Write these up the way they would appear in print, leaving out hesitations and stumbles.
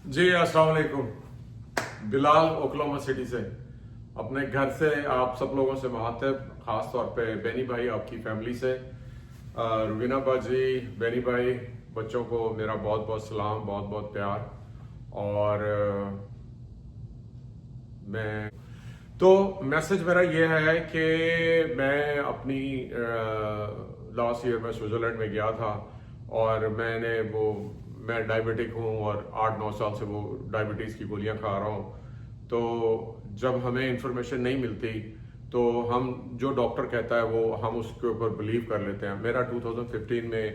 जी अस्सलाम वालेकुम। Bilal Oklahoma city से अपने घर से आप सब लोगों से मुखातिब, खास तौर पे बेनी भाई आपकी फैमिली से, रुबीना बाजी, बेनी भाई, बच्चों को मेरा बहुत बहुत सलाम, बहुत बहुत प्यार। और मैं तो मैसेज मेरा ये है कि मैं अपनी लास्ट ईयर में स्विट्ज़रलैंड में गया था और मैं डायबिटिक हूँ और 8-9 साल से वो डायबिटीज़ की गोलियां खा रहा हूँ। तो जब हमें इंफॉर्मेशन नहीं मिलती तो हम जो डॉक्टर कहता है वो हम उसके ऊपर बिलीव कर लेते हैं। मेरा 2015 में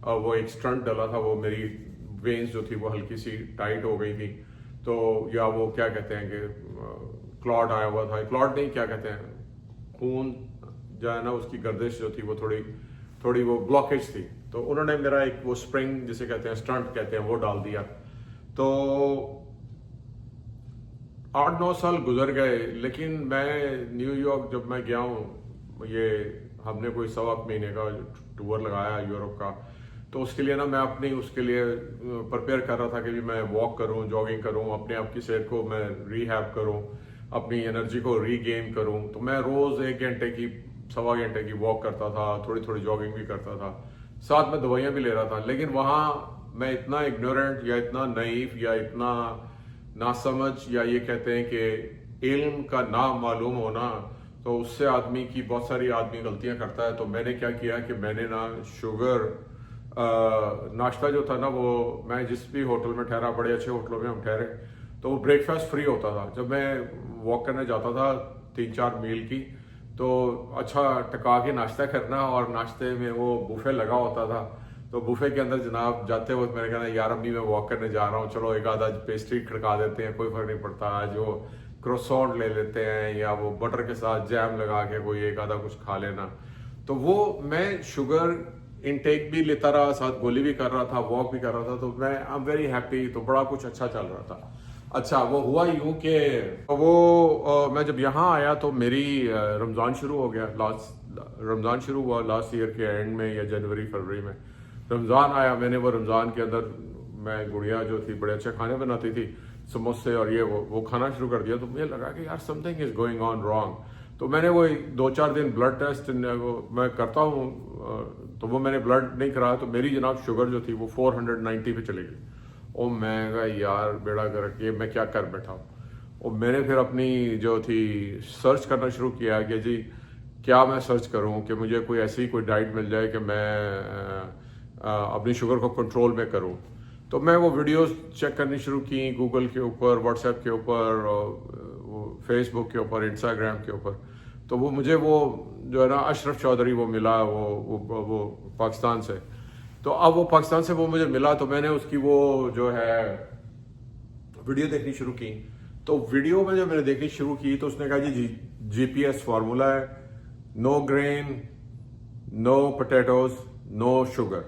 वो एक स्टंट डला था, वो मेरी वेन्स जो थी वो हल्की सी टाइट हो गई थी। तो या वो क्या कहते हैं कि क्लॉट आया हुआ था, क्लॉट नहीं, क्या कहते हैं, खून जो है ना उसकी गर्दिश जो थी वो थोड़ी थोड़ी वो ब्लॉकेज थी। तो उन्होंने मेरा एक वो स्प्रिंग जिसे कहते हैं, स्टंट कहते हैं, वो डाल दिया। तो 8-9 साल गुजर गए, लेकिन मैं न्यूयॉर्क जब मैं गया हूँ, ये हमने कोई 1.25 महीने का टूर लगाया यूरोप का। तो उसके लिए ना मैं अपनी उसके लिए प्रिपेयर कर रहा था कि भी मैं वॉक करूं, जॉगिंग करूं, अपने आप की सेहत को मैं रीहैब करूं, अपनी एनर्जी को रीगेन करूं। तो मैं रोज 1 घंटे की, 1.25 घंटे की वॉक करता था, थोड़ी थोड़ी जॉगिंग भी करता था, साथ में दवाइयां भी ले रहा था। लेकिन वहां मैं इतना इग्नोरेंट या इतना नईफ या इतना नासमझ, या ये कहते हैं कि इल्म का ना मालूम होना, तो उससे आदमी की बहुत सारी आदमी गलतियां करता है। तो मैंने क्या किया कि मैंने ना शुगर नाश्ता जो था ना, वो मैं जिस भी होटल में ठहरा, बड़े अच्छे होटलों में हम ठहरे, तो वो ब्रेकफास्ट फ्री होता था। जब मैं वॉक करने जाता था 3-4 मील की, तो अच्छा टका के नाश्ता करना, और नाश्ते में वो बुफे लगा होता था। तो बुफे के अंदर जनाब जाते वक्त मैंने कहा यार अम्मी मैं वॉक करने जा रहा हूँ, चलो एक आधा पेस्ट्री खड़का देते हैं, कोई फर्क नहीं पड़ता। आज वो क्रोसॉन्ट ले लेते हैं या वो बटर के साथ जैम लगा के कोई एक आधा कुछ खा लेना। तो वो मैं शुगर इनटेक भी लेता रहा, साथ गोली भी कर रहा था, वॉक भी कर रहा था। तो मैं आई एम वेरी हैप्पी। तो बड़ा कुछ अच्छा चल रहा था। अच्छा वो हुआ यूं कि मैं जब यहाँ आया तो मेरी रमज़ान शुरू हो गया। रमज़ान शुरू हुआ लास्ट ईयर के एंड में या जनवरी फरवरी में रमज़ान आया। मैंने वो रमज़ान के अंदर मैं गुड़िया जो थी बड़े अच्छे खाने बनाती थी, समोसे और ये वो खाना शुरू कर दिया। तो मुझे लगा कि यार something is going on wrong. तो मैंने वो 2-4 दिन ब्लड टेस्ट वो मैं करता हूँ, तो वो मैंने ब्लड नहीं कराया। तो मेरी जनाब शुगर जो थी वो 490 पे चली गई। और मैं कहा यार बेड़ा गर्क, ये मैं क्या कर बैठा हूँ। और मैंने फिर अपनी जो थी सर्च करना शुरू किया कि जी क्या मैं सर्च करूँ कि मुझे कोई ऐसी कोई डाइट मिल जाए कि मैं अपनी शुगर को कंट्रोल में करूँ। तो मैं वो वीडियोस चेक करनी शुरू की, गूगल के ऊपर, व्हाट्सएप के ऊपर, फेसबुक के ऊपर, इंस्टाग्राम के ऊपर। तो वो मुझे वो जो है ना अशरफ चौधरी वो मिला, वो पाकिस्तान से। तो अब वो पाकिस्तान से वो मुझे मिला, तो मैंने उसकी वो जो है वीडियो देखनी शुरू की। तो वीडियो में जब मैंने देखनी शुरू की तो उसने कहा जी GPS फार्मूला है, no grain, no potatoes, no sugar,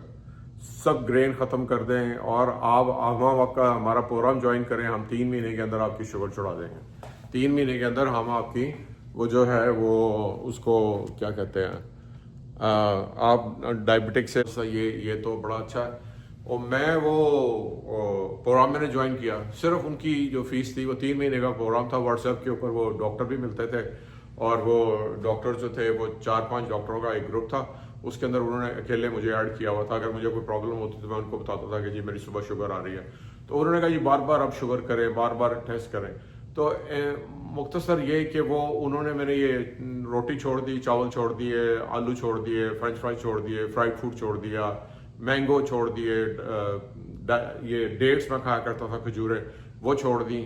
सब ग्रेन खत्म कर दें और आप आपका हमारा प्रोग्राम ज्वाइन करें, हम 3 महीने के अंदर आपकी शुगर छुड़ा देंगे। 3 महीने के अंदर हम आपकी वो जो है वो उसको क्या कहते हैं, आप डायबिटिक से ये तो बड़ा अच्छा है। और मैं वो प्रोग्राम मैंने ज्वाइन किया। सिर्फ उनकी जो फीस थी वो 3 महीने का प्रोग्राम था। व्हाट्सएप के ऊपर वो डॉक्टर भी मिलते थे, और वो डॉक्टर जो थे वो 4-5 डॉक्टरों का एक ग्रुप था। उसके अंदर उन्होंने अकेले मुझे ऐड किया हुआ था। अगर मुझे कोई प्रॉब्लम होती तो मैं उनको बताता था कि जी मेरी सुबह शुगर आ रही है। तो उन्होंने कहा जी बार बार आप शुगर करें, बार बार टेस्ट करें। तो मुख्तसर ये कि वो उन्होंने मैंने ये रोटी छोड़ दी, चावल छोड़ दिए, आलू छोड़ दिए, फ्रेंच फ्राई छोड़ दिए, फ्राइड फूड छोड़ दिया, मैंगो छोड़ दिए, ये डेट्स में खाया करता था, खजूरें, वो छोड़ दी।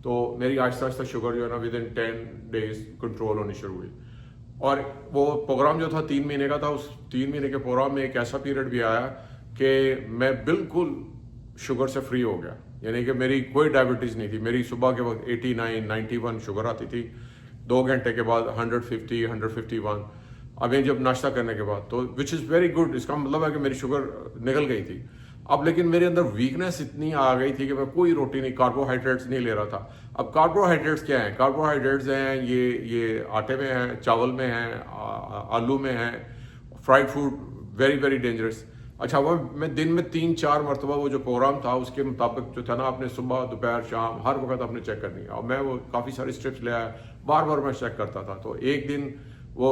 तो मेरी आहिस्ता आहिस्ता शुगर जो है ना विद इन 10 डेज कंट्रोल होनी शुरू हुई। और वो प्रोग्राम जो था 3 महीने का था, उस 3 महीने के प्रोग्राम में एक ऐसा पीरियड भी आया कि मैं बिल्कुल शुगर से फ्री हो गया। यानी कि मेरी कोई डायबिटीज़ नहीं थी। मेरी सुबह के वक्त 89, 91 शुगर आती थी, 2 घंटे के बाद 150, 151, अभी जब नाश्ता करने के बाद। तो विच इज़ वेरी गुड। इसका मतलब है कि मेरी शुगर निकल गई थी। अब लेकिन मेरे अंदर वीकनेस इतनी आ गई थी कि मैं कोई रोटी नहीं, कार्बोहाइड्रेट्स नहीं ले रहा था। अब कार्बोहाइड्रेट्स क्या हैं? कार्बोहाइड्रेट्स हैं ये आटे में हैं, चावल में हैं, आलू में हैं, fried food, very very dangerous. अच्छा, वो मैं दिन में 3-4 मरतबा वो जो प्रोग्राम था उसके मुताबिक जो था ना, आपने सुबह दोपहर शाम हर वक्त आपने चेक करनी है। और मैं वो काफ़ी सारी स्ट्रिप्स ले आया, बार बार मैं चेक करता था। तो एक दिन वो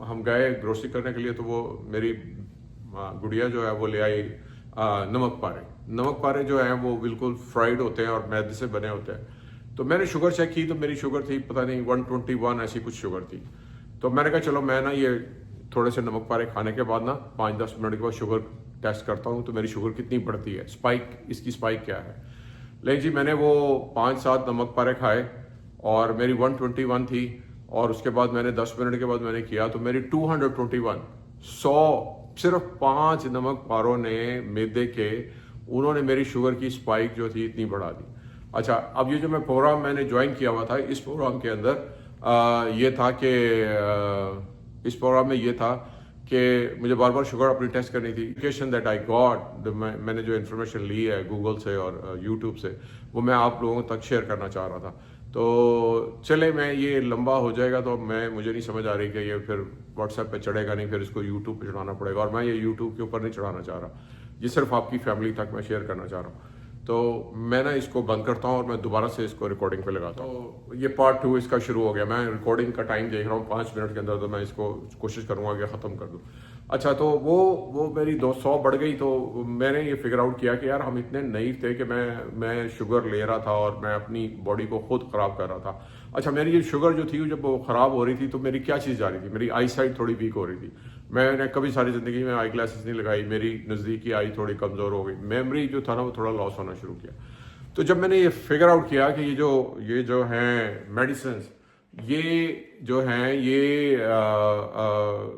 हम गए ग्रोसरी करने के लिए, तो वो मेरी गुड़िया जो है वो ले आई नमक पारे। नमक पारे जो हैं वो बिल्कुल फ्राइड होते हैं और मैदे से बने होते हैं। तो मैंने शुगर चेक की तो मेरी शुगर थी पता नहीं 121 ऐसी कुछ शुगर थी। तो मैंने कहा चलो मैं ना ये थोड़े से नमक पारे खाने के बाद ना 5-10 मिनट के बाद शुगर टेस्ट करता हूँ तो मेरी शुगर कितनी बढ़ती है, स्पाइक इसकी स्पाइक क्या है। लेकिन जी मैंने वो 5-7 नमक पारे खाए और मेरी 121 थी। और उसके बाद मैंने 10 मिनट के बाद मैंने किया तो मेरी 221 100 सिर्फ 5 नमक पारों ने मैदे के, उन्होंने मेरी शुगर की स्पाइक जो थी इतनी बढ़ा दी। अच्छा, अब ये जो मैं प्रोग्राम मैंने ज्वाइन किया हुआ था, इस प्रोग्राम के अंदर ये था कि इस प्रोग्राम में ये था कि मुझे बार बार शुगर अपनी टेस्ट करनी थी। एजुकेशन दैट आई गॉट, मैंने जो इन्फॉर्मेशन ली है गूगल से और यूट्यूब से, वो मैं आप लोगों तक शेयर करना चाह रहा था। तो चले, मैं ये लंबा हो जाएगा तो मुझे नहीं समझ आ रही कि ये फिर व्हाट्सएप पे चढ़ेगा नहीं, फिर इसको यूट्यूब पे चढ़ाना पड़ेगा। और मैं ये यूट्यूब के ऊपर नहीं चढ़ाना चाह रहा, ये सिर्फ आपकी फैमिली तक मैं शेयर करना चाह रहा हूँ। तो मैं ना इसको बंद करता हूँ और मैं दोबारा से इसको रिकॉर्डिंग पे लगाता हूँ। तो ये पार्ट 2 इसका शुरू हो गया। मैं रिकॉर्डिंग का टाइम देख रहा हूँ 5 मिनट के अंदर, तो मैं इसको कोशिश करूँगा कि ख़त्म कर दूँ। अच्छा, तो वो मेरी 200 बढ़ गई। तो मैंने ये फिगर आउट किया कि यार हम इतने नईव थे कि मैं शुगर ले रहा था और मैं अपनी बॉडी को खुद ख़राब कर रहा था। अच्छा, मेरी ये शुगर जो थी जब वो ख़राब हो रही थी तो मेरी क्या चीज़ जा रही थी, मेरी आई साइट थोड़ी वीक हो रही थी। मैंने कभी सारी ज़िंदगी में आई ग्लासेस नहीं लगाई, मेरी नज़दीकी आई थोड़ी कमज़ोर हो गई, मेमोरी जो था ना वो थोड़ा लॉस होना शुरू किया। तो जब मैंने ये फिगर आउट किया कि ये जो हैं मेडिसिन, ये जो हैं ये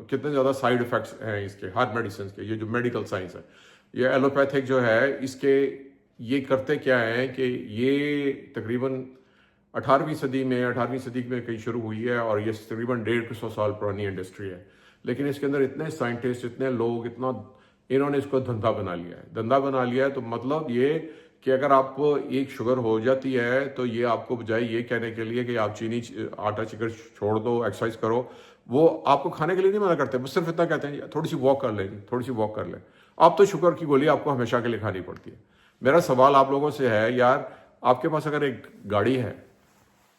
कितने ज़्यादा साइड इफ़ेक्ट्स हैं इसके, हर मेडिसिन के, ये जो मेडिकल साइंस है, ये एलोपैथिक जो है इसके, ये करते क्या है कि ये तकरीबन 18वीं सदी में कहीं शुरू हुई है और ये तकरीबन 150 साल पुरानी इंडस्ट्री है। लेकिन इसके अंदर इतने साइंटिस्ट, इतने लोग, इन्होंने इसको धंधा बना लिया है। धंधा बना लिया है तो मतलब ये कि अगर आप एक शुगर हो जाती है तो ये आपको बजाय ये कहने के लिए कि आप चीनी आटा चिकन छोड़ दो, एक्सरसाइज करो, वो आपको खाने के लिए नहीं मना करते, बस सिर्फ इतना कहते हैं थोड़ी सी वॉक कर ले, थोड़ी सी वॉक कर ले। आप तो शुगर की गोली आपको हमेशा के लिए खानी पड़ती है। मेरा सवाल आप लोगों से है, यार आपके पास अगर एक गाड़ी है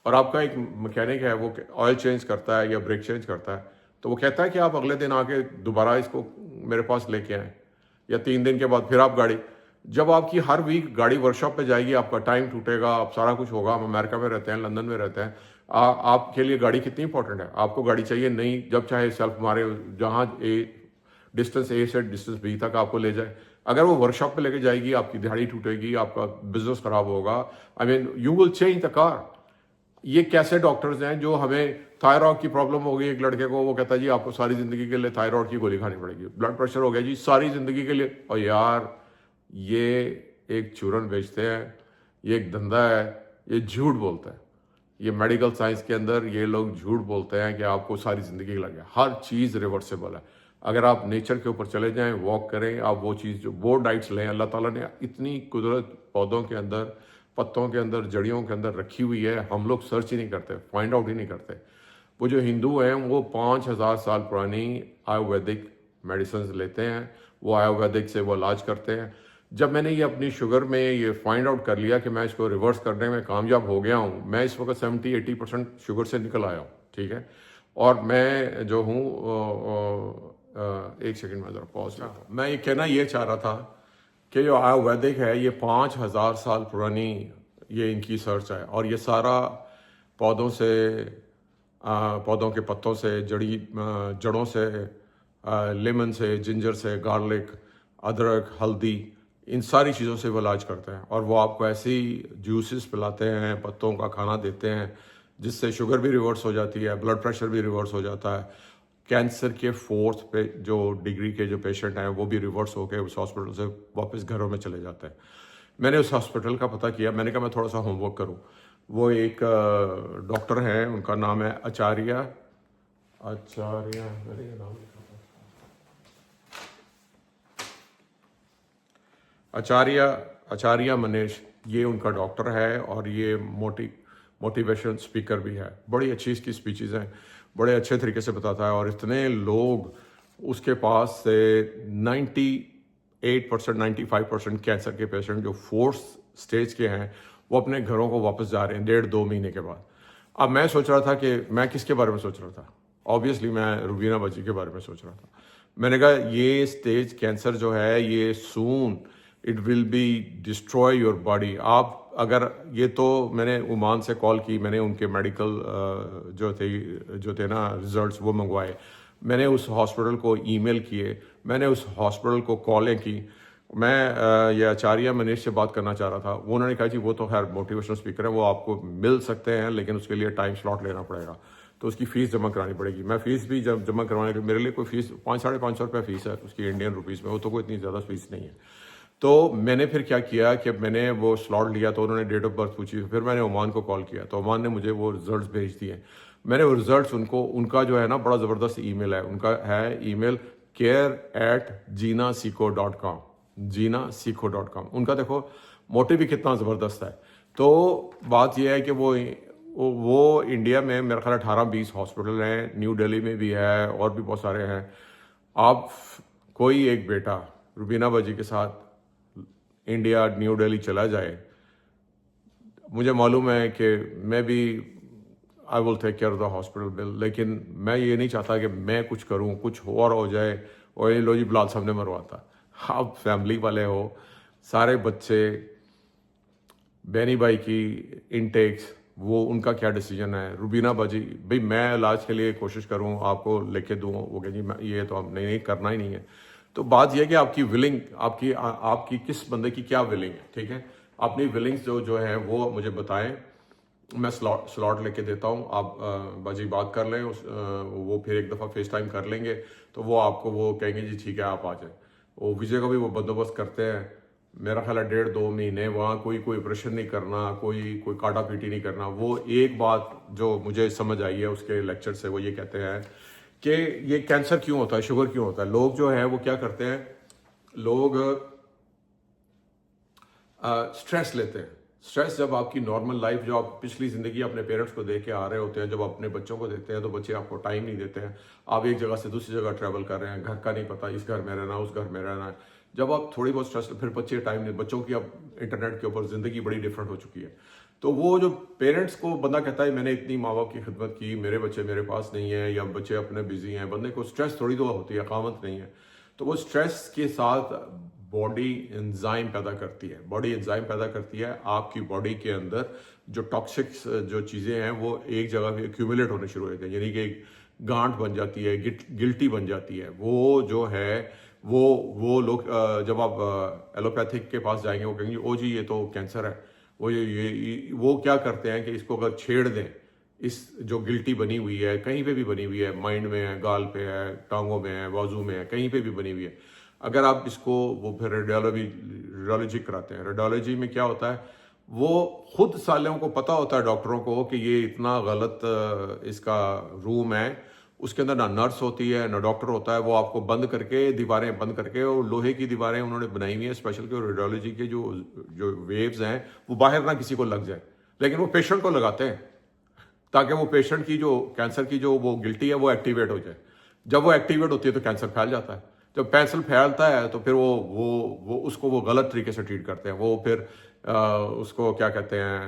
और आपका एक मैकेनिक है, वो ऑयल चेंज करता है या ब्रेक चेंज करता है, तो वो कहता है कि आप अगले दिन आके दोबारा इसको मेरे पास लेके आएँ, या 3 दिन के बाद फिर आप गाड़ी, जब आपकी हर वीक गाड़ी वर्कशॉप पे जाएगी, आपका टाइम टूटेगा, आप सारा कुछ होगा। हम अमेरिका में रहते हैं, लंदन में रहते हैं, आपके लिए गाड़ी कितनी इंपॉर्टेंट है। आपको गाड़ी चाहिए नहीं, जब चाहे सेल्फ मारे, जहाँ डिस्टेंस ए से डिस्टेंस बी तक आपको ले जाए। अगर वो वर्कशॉप पे लेके जाएगी, आपकी दिहाड़ी टूटेगी, आपका बिजनेस खराब होगा। I mean you will change the car. ये कैसे डॉक्टर्स हैं जो हमें थायराइड की प्रॉब्लम हो गई एक लड़के को, वो कहता है जी आपको सारी जिंदगी के लिए थायराइड की गोली खानी पड़ेगी। ब्लड प्रेशर हो गया जी, सारी जिंदगी के लिए। और यार ये एक चूरन बेचते हैं, ये एक धंधा है, ये झूठ बोलता है। ये मेडिकल साइंस के अंदर ये लोग झूठ बोलते हैं कि आपको सारी ज़िंदगी लगे। हर चीज़ रिवर्सेबल है। अगर आप नेचर के ऊपर चले जाएं, वॉक करें, आप वो चीज़ जो वो डाइट्स लें, अल्लाह ताला ने इतनी कुदरत पौधों के अंदर, पत्तों के अंदर, जड़ियों के अंदर रखी हुई है, हम लोग सर्च ही नहीं करते, फाइंड आउट ही नहीं करते। वो जो हिंदू हैं वो 5000 साल पुरानी आयुर्वेदिक मेडिसिन लेते हैं, वो आयुर्वेदिक से वो इलाज करते हैं। जब मैंने ये अपनी शुगर में ये फाइंड आउट कर लिया कि मैं इसको रिवर्स करने में कामयाब हो गया हूँ, मैं इस वक्त 70-80% शुगर से निकल आया हूँ, ठीक है। और मैं जो हूँ एक सेकंड में ज़रा पॉज लेता हूँ। मैं ये कहना ये चाह रहा था कि जो आयुर्वेदिक है ये 5000 साल पुरानी ये इनकी सर्च है, और ये सारा पौधों से, पौधों के पत्तों से, जड़ों से, लेमन से, जिंजर से, गार्लिक, अदरक, हल्दी, इन सारी चीज़ों से वो इलाज करते हैं। और वो आपको ऐसी जूसेस पिलाते हैं, पत्तों का खाना देते हैं, जिससे शुगर भी रिवर्स हो जाती है, ब्लड प्रेशर भी रिवर्स हो जाता है। कैंसर के 4th पे जो डिग्री के जो पेशेंट हैं वो भी रिवर्स होकर उस हॉस्पिटल से वापस घरों में चले जाते हैं। मैंने उस हॉस्पिटल का पता किया, मैंने कहा मैं थोड़ा सा होमवर्क करूं। वो एक डॉक्टर हैं, उनका नाम है आचार्य, मैंने ये नाम लिखा था, आचार्य मनीष, ये उनका डॉक्टर है और ये मोटिवेशन स्पीकर भी है। बड़ी अच्छी इसकी स्पीचेज़ हैं, बड़े अच्छे तरीके से बताता है। और इतने लोग उसके पास से 90 98% 95% कैंसर के पेशेंट जो फोर्थ स्टेज के हैं वो अपने घरों को वापस जा रहे हैं 1.5-2 महीने के बाद। अब मैं सोच रहा था कि मैं किसके बारे में सोच रहा था, ऑब्वियसली मैं रुबीना बाजी के बारे में सोच रहा था। मैंने कहा ये स्टेज कैंसर जो है ये soon it will be destroy your body. आप अगर ये तो मैंने ओमान से कॉल की, मैंने उनके मेडिकल जो थे ना रिजल्ट्स वो मंगवाए, मैंने उस हॉस्पिटल को ईमेल किए, मैंने उस हॉस्पिटल को कॉलें की। मैं ये आचार्य मनीष से बात करना चाह रहा था, वो उन्होंने कहा जी वो तो खैर मोटिवेशनल स्पीकर है, वो आपको मिल सकते हैं लेकिन उसके लिए टाइम स्लॉट लेना पड़ेगा, तो उसकी फ़ीस जमा करानी पड़ेगी। मैं फ़ीस भी जब जमा करवाने के मेरे लिए कोई फ़ीस 500-550 रुपये फ़ीस है उसकी इंडियन रुपीज़ में, वो तो कोई इतनी ज़्यादा फ़ीस नहीं है। तो मैंने फिर क्या किया कि मैंने वो स्लॉट लिया, तो उन्होंने डेट ऑफ बर्थ पूछी, फिर मैंने ओमान को कॉल किया, तो ओमान ने मुझे वो रिजल्ट्स भेज दिए। मैंने वो रिजल्ट्स उनका जो है ना बड़ा ज़बरदस्त ईमेल है, उनका है ईमेल care@jinaseco.com, jinaseco.com। उनका देखो मोटिव भी कितना ज़बरदस्त है। तो बात यह है कि वो इंडिया में मेरे ख्याल 18-20 हॉस्पिटल हैं, न्यू दिल्ली में भी है और भी बहुत सारे हैं। आप कोई एक बेटा रुबीना बाजी के साथ इंडिया न्यू दिल्ली चला जाए, मुझे मालूम है कि मैं भी I will take care of the hospital bill, लेकिन मैं ये नहीं चाहता कि मैं कुछ करूं, कुछ और हो जाए और ये लो जी बिलाल साहब ने मरवाता। आप फैमिली वाले हो, सारे बच्चे, बैनी भाई की इनटेक्स, वो उनका क्या डिसीजन है। रुबीना बाजी भाई मैं इलाज के लिए कोशिश करूं, आपको लेके दूं, वो कह जी ये तो अब नहीं करना ही नहीं है। तो बात यह है कि आपकी विलिंग, आपकी किस बंदे की क्या विलिंग है, ठीक है। अपनी विलिंग्स जो है वो मुझे बताएं, मैं स्लॉट लेके देता हूँ, आप बाजी बात कर लें वो फिर एक दफ़ा फेस टाइम कर लेंगे, तो वो आपको वो कहेंगे जी ठीक है आप आ जाए। वो विजय का भी वो बंदोबस्त करते हैं, मेरा ख्याल है 1.5-2 महीने वहाँ कोई ऑपरेशन नहीं करना, कोई काटा पीटी नहीं करना। वो एक बात जो मुझे समझ आई है उसके लेक्चर से, वो ये कहते हैं कि ये कैंसर क्यों होता है, शुगर क्यों होता है। लोग जो है वो क्या करते हैं, लोग स्ट्रेस लेते हैं। स्ट्रेस जब आपकी नॉर्मल लाइफ, जो आप पिछली ज़िंदगी अपने पेरेंट्स को देख के आ रहे होते हैं, जब अपने बच्चों को देखते हैं तो बच्चे आपको टाइम नहीं देते हैं, आप एक जगह से दूसरी जगह ट्रैवल कर रहे हैं, घर का नहीं पता, इस घर में रहना उस घर में रहना है। जब आप थोड़ी बहुत स्ट्रेस, फिर बच्चे टाइम नहीं, बच्चों की अब इंटरनेट के ऊपर ज़िंदगी बड़ी डिफरेंट हो चुकी है। तो वो जो पेरेंट्स को बंदा कहता है मैंने इतनी माँ बाप की खिदमत की, मेरे बच्चे मेरे पास नहीं है, या बच्चे अपने बिजी हैं, बंदे को स्ट्रेस थोड़ी तो होती है, कामत नहीं है। तो वो स्ट्रेस के साथ बॉडी एंजाइम पैदा करती है, बॉडी एंजाइम पैदा करती है, आपकी बॉडी के अंदर जो टॉक्सिक्स जो चीज़ें हैं वो एक जगह पे एक्यूमुलेट होने शुरू हो जाती हैं, यानी कि एक गांठ बन जाती है, गिल्टी बन जाती है। वो जो है वो लोग जब आप एलोपैथिक के पास जाएंगे वो कहेंगे ओ जी ये तो कैंसर है। वो क्या करते हैं कि इसको अगर छेड़ दें, इस जो गिल्टी बनी हुई है, कहीं पे भी बनी हुई है, माइंड में है, गाल पे है, टांगों में है, बाजू में है, कहीं पे भी बनी हुई है, अगर आप इसको वो फिर रेडियोलॉजी कराते हैं। रेडियोलॉजी में क्या होता है, वो खुद सालों को पता होता है डॉक्टरों को कि ये इतना गलत इसका रूम है, उसके अंदर ना नर्स होती है ना डॉक्टर होता है, वो आपको बंद करके, दीवारें बंद करके, और लोहे की दीवारें उन्होंने बनाई हुई है स्पेशल के, रेडियोलॉजी के जो वेव्स हैं वो बाहर ना किसी को लग जाए, लेकिन वो पेशेंट को लगाते हैं ताकि वो पेशेंट की जो कैंसर की जो वो गिल्टी है वो एक्टिवेट हो जाए। जब वो एक्टिवेट होती है तो कैंसर फैल जाता है। जब कैंसर फैलता है तो फिर वो उसको वो गलत तरीके से ट्रीट करते हैं। वो फिर उसको क्या कहते हैं,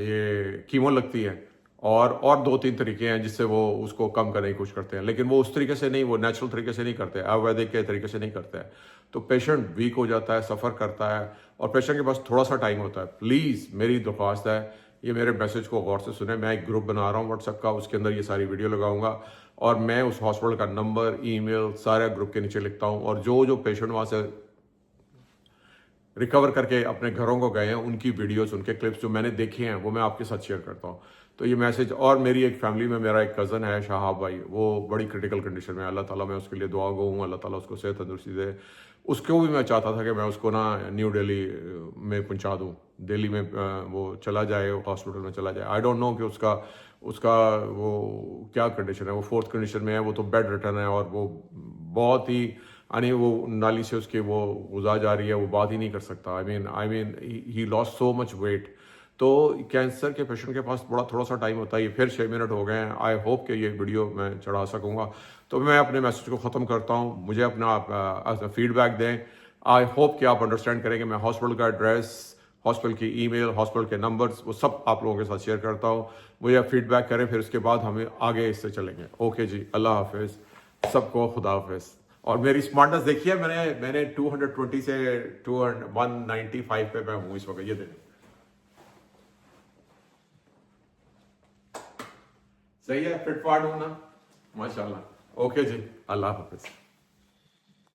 ये कीमो लगती है, और 2-3 तरीके हैं जिससे वो उसको कम करने की कोशिश करते हैं, लेकिन वो उस तरीके से नहीं, वो नेचुरल तरीके से नहीं करते, आयुर्वेदिक के तरीके से नहीं करते हैं। तो पेशेंट वीक हो जाता है, सफ़र करता है, और पेशेंट के पास थोड़ा सा टाइम होता है। प्लीज़ मेरी दरख्वास्त है, ये मेरे मैसेज को गौर से सुने। मैं एक ग्रुप बना रहा हूँ व्हाट्सएप का, उसके अंदर ये सारी वीडियो लगाऊंगा, और मैं उस हॉस्पिटल का नंबर, ईमेल सारे ग्रुप के नीचे लिखता हूँ, और जो पेशेंट वहाँ से रिकवर करके अपने घरों को गए हैं उनकी वीडियोस, उनके क्लिप्स जो मैंने देखे हैं वो मैं आपके साथ शेयर करता हूँ। तो ये मैसेज, और मेरी एक फैमिली में मेरा एक कज़न है शाहाब भाई, वो बड़ी क्रिटिकल कंडीशन में, अल्लाह ताला मैं उसके लिए दुआ गो हूँ, अल्लाह ताला उसको सेहत तंदुरुस्ती दे। उसको भी मैं चाहता था कि मैं उसको ना न्यू दिल्ली में पहुँचा दूँ, दिल्ली में वो चला जाए, हॉस्पिटल में चला जाए। आई डोंट नो कि उसका वो क्या कंडीशन है, वो 4th कंडीशन में है, वो तो बेड रिटर्न है, और वो बहुत ही, यानी वो नाली से उसके वो गुजा जा रही है, वो बात ही नहीं कर सकता। I mean he lost so much weight. तो कैंसर के पेशेंट के पास थोड़ा सा टाइम होता है, फिर 6 मिनट हो गए हैं। आई होप कि ये वीडियो मैं चढ़ा सकूँगा। तो मैं अपने मैसेज को ख़त्म करता हूँ, मुझे अपना फीडबैक दें। आई होप कि आप अंडरस्टैंड करेंगे। मैं हॉस्पिटल का एड्रेस, हॉस्पिटल की ईमेल, हॉस्पिटल के नंबर्स, वो सब आप लोगों के साथ शेयर करता हूँ। मुझे फीडबैक करें, फिर उसके बाद हमें आगे इससे चलेंगे। ओके जी, अल्लाह हाफिज़, सबको खुदा हाफिज़। और मेरी स्मार्टनेस देखिए, मैंने 220 से 195 पे मैं हूँ इस वक्त, ये देखिए। सही है, फिट फाट हूं ना, माशाल्लाह। ओके जी, अल्लाह हाफिज़।